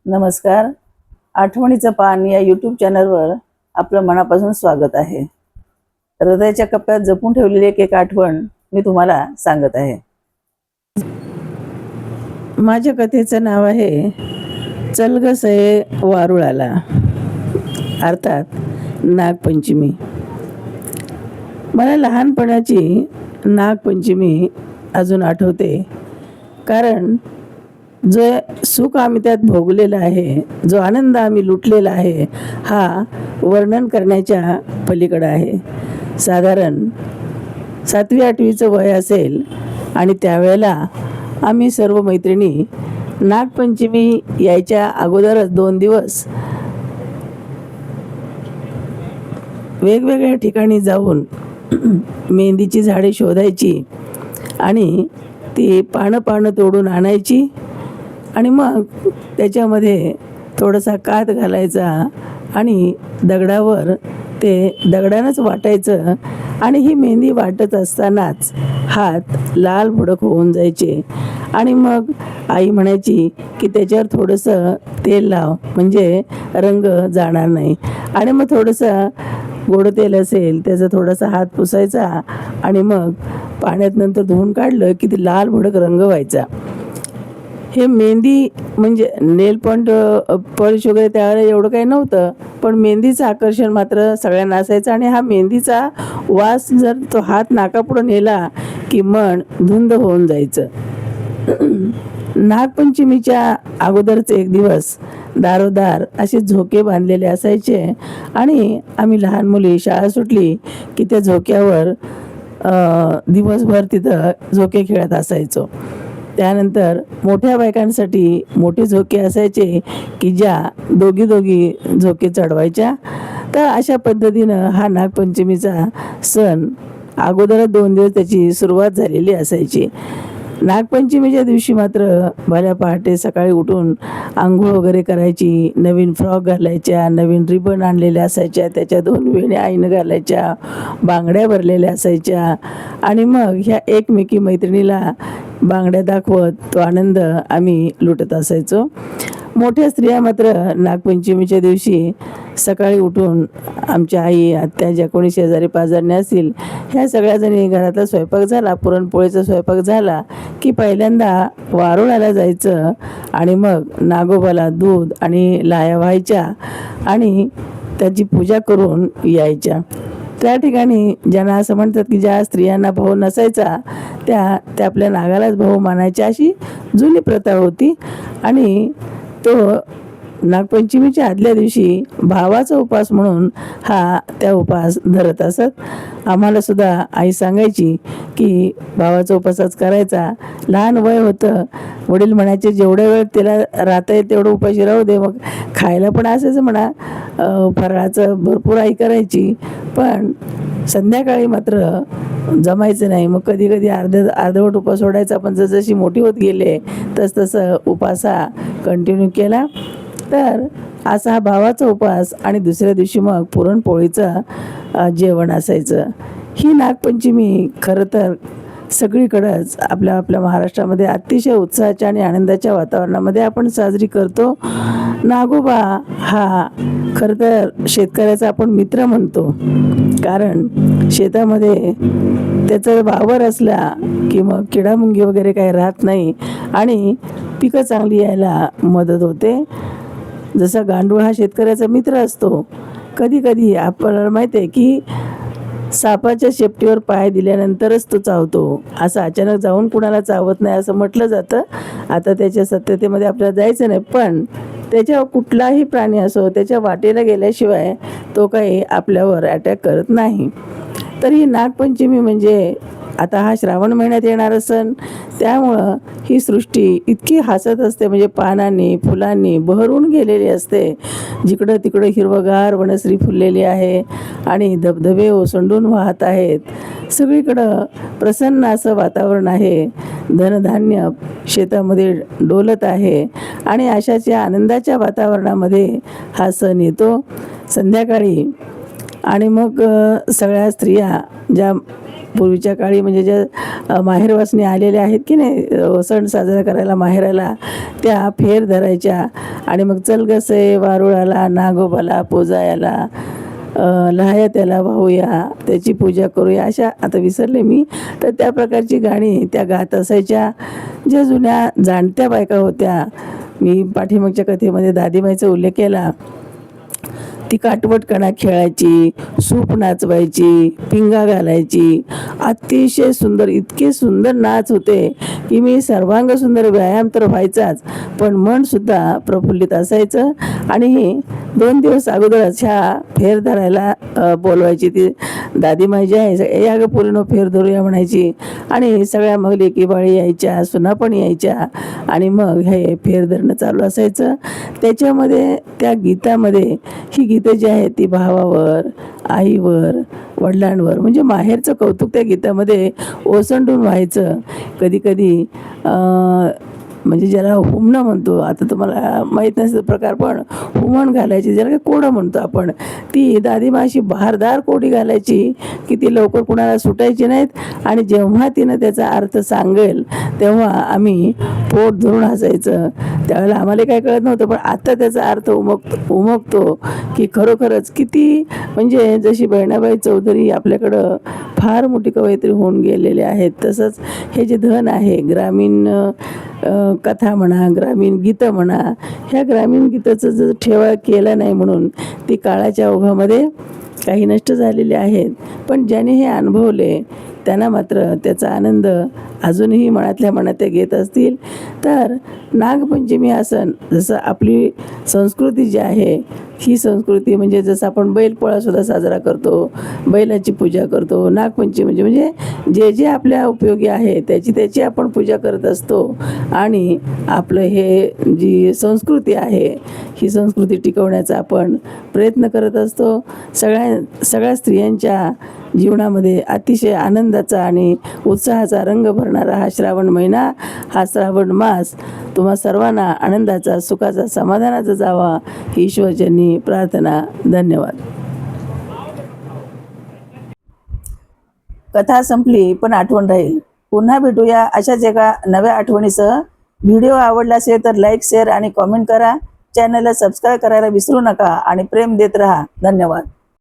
नमस्कार. आठवणीचं पान या यूट्यूब चॅनलवर आपलं मनापासून स्वागत आहे. हृदयाच्या कप्प्यात जपून ठेवलेली एक आठवण मी तुम्हाला सांगत आहे. माझ्या कथेचं नाव आहे चल ग सये वारुळाला, अर्थात नागपंचमी. मला लहानपणाची नागपंचमी अजून आठवते, कारण जो सुख आम्ही त्यात भोगलेला आहे, जो आनंद आम्ही लुटलेला आहे, हा वर्णन करण्याच्या पलीकडं आहे. साधारण 7वी-8वीचं वय असेल आणि त्यावेळेला आम्ही सर्व मैत्रिणी नागपंचमी यायच्या अगोदरच 2 दिवस वेगवेगळ्या ठिकाणी जाऊन मेहंदीची झाडे शोधायची आणि ती पानं तोडून आणायची आणि मग त्याच्यामध्ये थोडासा कात घालायचा आणि दगडावर ते दगडानंच वाटायचं आणि ही मेहंदी वाटत असतानाच हात लाल भडक होऊन जायचे आणि मग आई म्हणायची की त्याच्यावर थोडंसं तेल लाव, म्हणजे रंग जाणार नाही. आणि मग थोडंसं गोड तेल असेल त्याचा थोडासा हात पुसायचा आणि मग पाण्यात नंतर धुवून काढलं की ती लाल भडक रंग व्हायचा. हे मेहंदी म्हणजे नेल पॉलिश वगैरे त्यावेळेला एवढं काही नव्हतं, पण मेहंदीचं आकर्षण मात्र सगळ्यांना असायचं. आणि हा मेहंदीचा वास जर तो हात नाकापुढं नेला की मन धुंद होऊन जायचं. नागपंचमीच्या अगोदरच एक दिवस दारोदार असे झोके बांधलेले असायचे आणि आम्ही लहान मुली शाळा सुटली की त्या झोक्यावर दिवसभर तिथं झोके खेळत असायचो. त्यानंतर मोठ्या बायकांसाठी मोठे झोके असायचे की ज्या दोघी झोके चढवायच्या. तर अशा पद्धतीनं हा नागपंचमीचा सण अगोदरच 2 दिवस त्याची सुरुवात झालेली असायची. नागपंचमीच्या दिवशी मात्र भल्या पहाटे सकाळी उठून आंघोळ वगैरे करायची, नवीन फ्रॉक घालायच्या, नवीन रिबन आणलेल्या असायच्या, त्याच्या 2 वेण्या आईनं घालायच्या, बांगड्या भरलेल्या असायच्या आणि मग ह्या एकमेकी मैत्रिणीला बांगड्या दाखवत तो आनंद आम्ही लुटत असायचो. मोठ्या स्त्रिया मात्र नागपंचमीच्या दिवशी सकाळी उठून आमच्या आई, आत्या, ज्या कोणी शेजारी पाजारने असतील, ह्या सगळ्याजणी घरातला स्वयंपाक झाला, पुरणपोळीचा स्वयंपाक झाला की पहिल्यांदा वारुळाला जायचं आणि मग नागोबाला दूध आणि लाया व्हायच्या आणि त्याची पूजा करून यायच्या. त्या ठिकाणी ज्यांना असं म्हणतात की ज्या स्त्रियांना भाऊ नसायचा त्या आपल्या नागालाच भाऊ मानायच्या, अशी जुनी प्रथा होती. आणि तो नागपंचमीच्या आदल्या दिवशी भावाचा उपास म्हणून हा त्या उपास धरत असत. आम्हाला सुद्धा आई सांगायची की भावाचा उपासच करायचा. लहान वय होतं, वडील म्हणायचे जेवढ्या वेळ तिला राहता येत तेवढं उपाशी राहू दे. मग खायला पण असायचं म्हणा, फराळाचं भरपूर आई करायची, पण संध्याकाळी मात्र जमायचं नाही. मग कधी अर्धवट उपास सोडायचा, पण जसजशी मोठी होत गेले तसं उपास हा कंटिन्यू केला. तर असा हा भावाचा उपास आणि दुसऱ्या दिवशी मग पुरणपोळीचं जेवण असायचं. ही नागपंचमी खरं तर सगळीकडंच आपल्या महाराष्ट्रामध्ये अतिशय उत्साहाच्या आणि आनंदाच्या वातावरणामध्ये आपण साजरी करतो. नागोबा हा खरं तर शेतकऱ्याचा आपण मित्र म्हणतो, कारण शेतामध्ये त्याचा वावर असला की मग किडामुंगी वगैरे काही राहत नाही आणि पिकं चांगली यायला मदत होते. जसा गांडूळ हा शेतकऱ्याचा मित्र असतो, कधी आपल्याला माहिती आहे की सापाच्या शेपटीवर पाय दिल्यानंतरच तो चावतो, असं अचानक जाऊन कुणाला चावत नाही असं म्हटलं जातं. आता त्याच्या सत्यतेमध्ये आपल्याला जायचं नाही, पण त्याच्या कुठलाही प्राणी असो त्याच्या वाटेला गेल्याशिवाय तो काही आपल्यावर अटॅक करत नाही. तर ही नागपंचमी म्हणजे आता हा श्रावण महिन्यात येणारा सण, त्यामुळं ही सृष्टी इतकी हसत असते, म्हणजे पानांनी फुलांनी बहरून गेलेली असते. जिकडं तिकडं हिरवगार वनश्री फुललेली आहे आणि धबधबे ओसंडून वाहत आहेत. सगळीकडं प्रसन्न असं वातावरण आहे. धनधान्य शेतामध्ये डोलत आहे आणि अशाच या आनंदाच्या वातावरणामध्ये हा सण येतो संध्याकाळी. आणि मग सगळ्या स्त्रिया ज्या पूर्वीच्या काळी म्हणजे ज्या माहेरवासनी आलेल्या आहेत की नाही सण साजरा करायला माहेराला, त्या फेर धरायच्या आणि मग चल गसे वारुळाला नागोबाला पोजायला लहाया त्याला वाहूया त्याची पूजा करूया, अशा आता विसरले मी, तर त्या प्रकारची गाणी त्या गात असायच्या. ज्या जुन्या जाणत्या बायका होत्या, मी पाठीमागच्या कथेमध्ये दादीबाईचा उल्लेख केला, ती काटवटकणा खेळायची, सूप नाचवायची, पिंगा घालायची, अतिशय सुंदर, इतके सुंदर नाच होते की मी सर्वांग सुंदर व्यायाम तर व्हायचाच, पण मनसुद्धा प्रफुल्लित असायचं. आणि 2 दिवस अगोदरच ह्या फेर धरायला बोलवायची ती दादीमाई जी आहे, या गं पूर्ण फेर धरूया म्हणायची. आणि सगळ्या मग लेकी बाळी यायच्या, सुना पण यायच्या, आणि मग हे फेर धरणं चालू असायचं. त्याच्यामध्ये त्या गीतामध्ये ही गीतं जी आहेत ती भावावर, आईवर, वडिलांवर, म्हणजे माहेरचं कौतुक त्या गीतामध्ये ओसंडून व्हायचं. कधी कधी म्हणजे ज्याला हुमणं म्हणतो, आता तुम्हाला माहीत नसतं प्रकार, पण हुमण घालायची, ज्याला काही कोडं म्हणतो आपण, ती दादीमा अशी बहारदार कोडी घालायची की ती लवकर कुणाला सुटायची नाहीत. आणि जेव्हा तिनं त्याचा अर्थ सांगेल तेव्हा आम्ही पोट धरून हसायचं. त्यावेळेला आम्हाला काय कळत नव्हतं, पण आता त्याचा अर्थ उमगतो की खरोखरच किती, म्हणजे जशी बहिणाबाई चौधरी आपल्याकडं फार मोठी कवयित्री होऊन गेलेले आहेत, तसंच हे जे धन आहे, ग्रामीण कथा म्हणा, ग्रामीण गीतं म्हणा, ह्या ग्रामीण गीताचं जर ठेवा केला नाही म्हणून ती काळाच्या ओघामध्ये काही नष्ट झालेले आहेत. पण ज्याने हे अनुभवले त्यांना मात्र त्याचा आनंद अजूनही मनातल्या मनात ते घेत असतील. तर नागपंचमी हा सण, जसं आपली संस्कृती जी आहे, ही संस्कृती म्हणजे जसं आपण बैलपोळासुद्धा साजरा करतो, बैलाची पूजा करतो, नागपंचमी म्हणजे जे जे आपल्या उपयोगी आहे त्याची आपण पूजा करत असतो. आणि आपलं हे जी संस्कृती आहे, ही संस्कृती टिकवण्याचा आपण प्रयत्न करत असतो. सगळ्या स्त्रियांच्या जीवनामध्ये अतिशय आनंदाचा आणि उत्साहाचा रंग भरणारा हा श्रावण महिना, हा श्रावण मास तुम्हा सर्वांना आनंदाचा, सुखाचा, समाधानाचा जावा ही ईश्वरचरणी प्रार्थना. धन्यवाद. कथा संपली पण आठवण राहील. पुन्हा भेटूया अशाच एका नव्या आठवणीसह. व्हिडिओ आवडला असेल तर लाईक, शेअर आणि कॉमेंट करा. चॅनलला सबस्क्राईब करायला विसरू नका आणि प्रेम देत राहा. धन्यवाद.